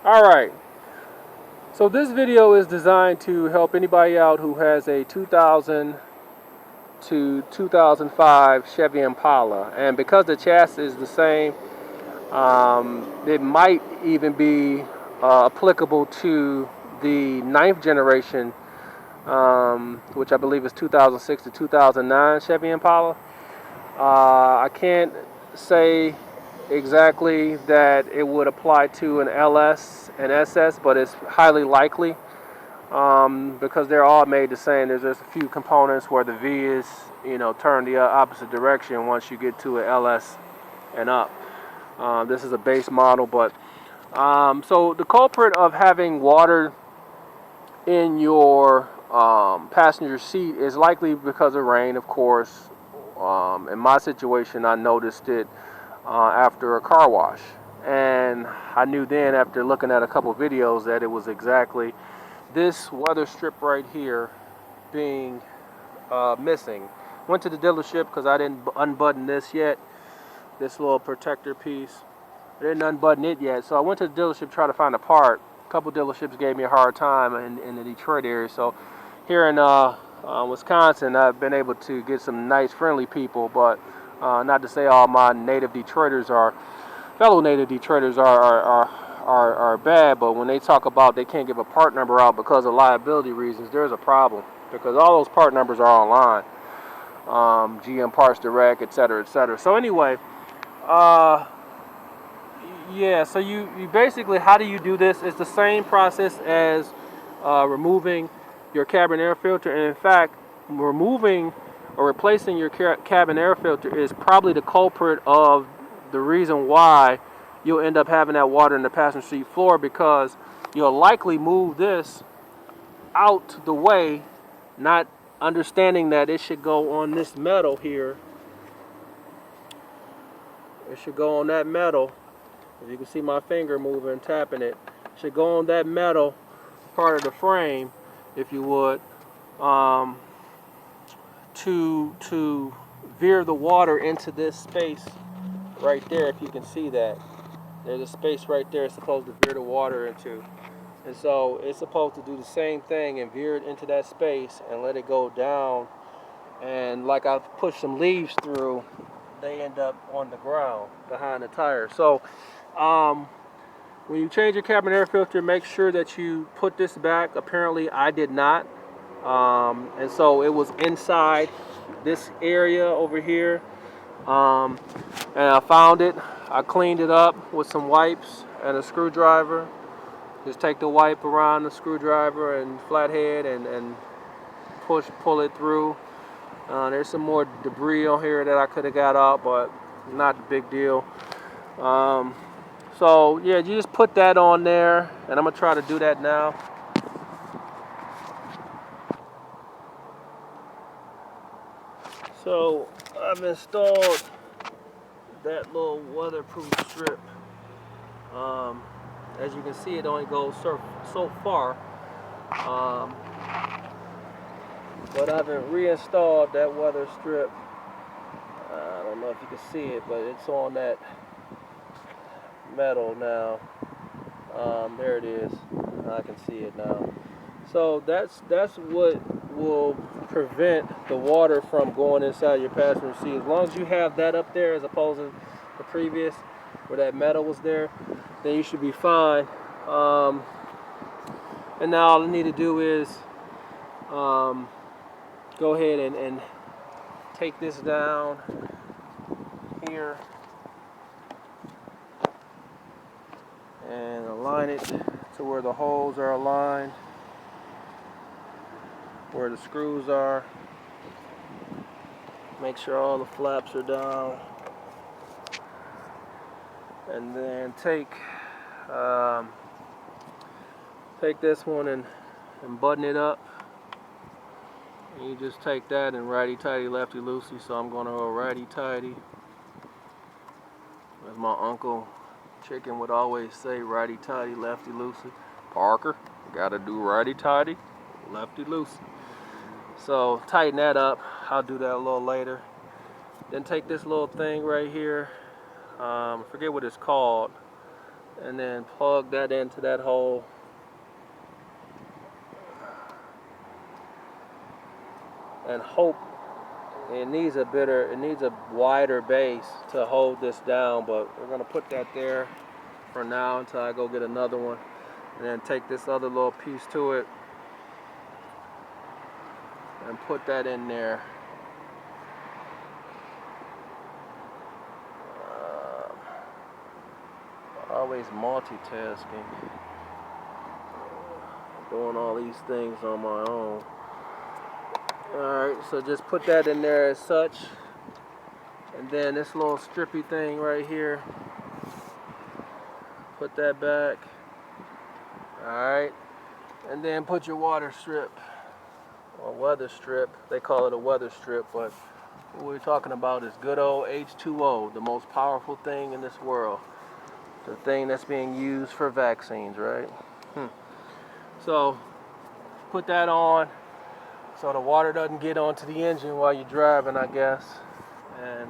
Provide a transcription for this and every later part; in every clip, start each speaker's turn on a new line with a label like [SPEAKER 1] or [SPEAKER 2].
[SPEAKER 1] Alright, so this video is designed to help anybody out who has a 2000 to 2005 Chevy Impala, and because the chassis is the same, it might even be applicable to the 9th generation, which I believe is 2006 to 2009 Chevy Impala. I can't say exactly that it would apply to an LS and SS, but it's highly likely, because they're all made the same. There's just a few components where the V is, turned the opposite direction once you get to an LS and up. This is a base model, but so the culprit of having water in your passenger seat is likely because of rain, of course. In my situation, I noticed it after a car wash, and I knew then after looking at a couple videos that it was exactly this weather strip right here being missing. Went to the dealership because I didn't unbutton this yet, this little protector piece. I didn't unbutton it yet, so I went to the dealership to try to find a part. A couple dealerships gave me a hard time in the Detroit area, so here in Wisconsin, I've been able to get some nice, friendly people, but not to say all my native Detroiters are, fellow native Detroiters are bad, but when they talk about they can't give a part number out because of liability reasons, there's a problem, because all those part numbers are online. GM Parts Direct, etc., etc. So anyway, yeah, so you basically, how do you do this? It's the same process as removing your cabin air filter, and in fact, removing or replacing your cabin air filter is probably the culprit of the reason why you'll end up having that water in the passenger seat floor, because you'll likely move this out the way, not understanding that it should go on this metal here. It should go on that metal. As you can see my finger moving, tapping it. It should go on that metal part of the frame, if you would, to veer the water into this space right there. If you can see that, there's a space right there it's supposed to veer the water into, and so it's supposed to do the same thing and veer it into that space and let it go down. And like I've pushed some leaves through, they end up on the ground behind the tire. So when you change your cabin air filter, make sure that you put this back. Apparently I did not, and so it was inside this area over here, and I found it. I cleaned it up with some wipes and a screwdriver. Just take the wipe around the screwdriver and flathead and pull it through. There's some more debris on here that I could have got out, but not a big deal. So yeah, you just put that on there, and I'm gonna try to do that now. So I've installed that little weatherproof strip. As you can see, it only goes so far, but I've reinstalled that weather strip. I don't know if you can see it, but it's on that metal now. There it is. I can see it now. So that's what will prevent the water from going inside your passenger seat. As long as you have that up there, as opposed to the previous where that metal was there, then you should be fine. And now all I need to do is go ahead and take this down here and align it to where the holes are aligned, where the screws are. Make sure all the flaps are down, and then take this one and button it up. And you just take that and righty-tighty, lefty-loosey. So I'm going to go righty-tighty. As my uncle Chicken would always say, righty-tighty, lefty-loosey. Parker, gotta do righty-tighty, lefty-loosey. So tighten that up. I'll do that a little later. Then take this little thing right here. I forget what it's called, and then plug that into that hole. And hope it needs a wider base to hold this down, but we're gonna put that there for now until I go get another one, and then take this other little piece to it and put that in there. Always multitasking, doing all these things on my own. Alright, so just put that in there as such, and then this little strippy thing right here, put that back. Alright, and then put your water strip or weather strip. They call it a weather strip, but what we're talking about is good old H2O, the most powerful thing in this world, the thing that's being used for vaccines, right? So put that on so the water doesn't get onto the engine while you're driving, I guess. And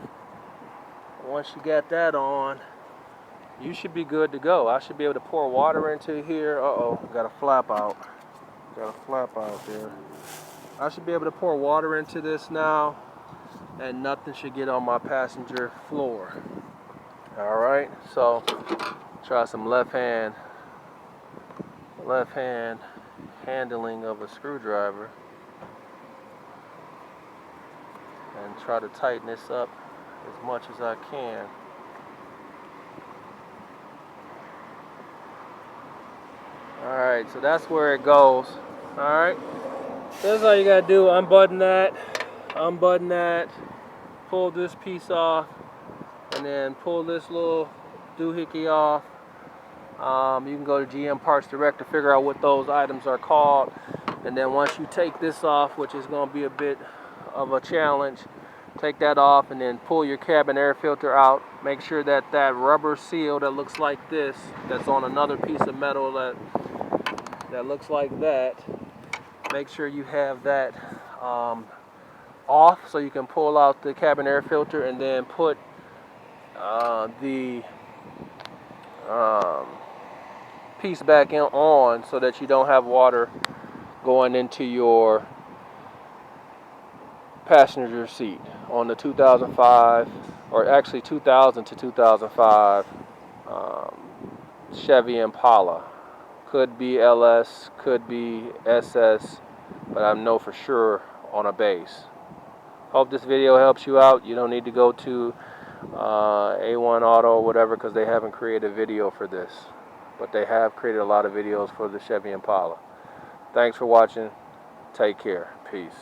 [SPEAKER 1] once you got that on, you should be good to go. I should be able to pour water into here. Got a flap out. Got a flap out there. I should be able to pour water into this now, and nothing should get on my passenger floor. Alright, so try some left hand handling of a screwdriver and try to tighten this up as much as I can. Alright, so that's where it goes. Alright, this is all you gotta do. Unbutton that, pull this piece off, and then pull this little doohickey off. You can go to GM Parts Direct to figure out what those items are called. And then once you take this off, which is going to be a bit of a challenge, take that off and then pull your cabin air filter out. Make sure that that rubber seal that looks like this, that's on another piece of metal that looks like that, make sure you have that off so you can pull out the cabin air filter, and then put the piece back on so that you don't have water going into your passenger seat on the 2005, or actually 2000 to 2005 Chevy Impala. Could be LS, could be SS, but I know for sure on a base. Hope this video helps you out. You don't need to go to A1 Auto or whatever, because they haven't created a video for this, but they have created a lot of videos for the Chevy Impala. Thanks for watching. Take care. Peace.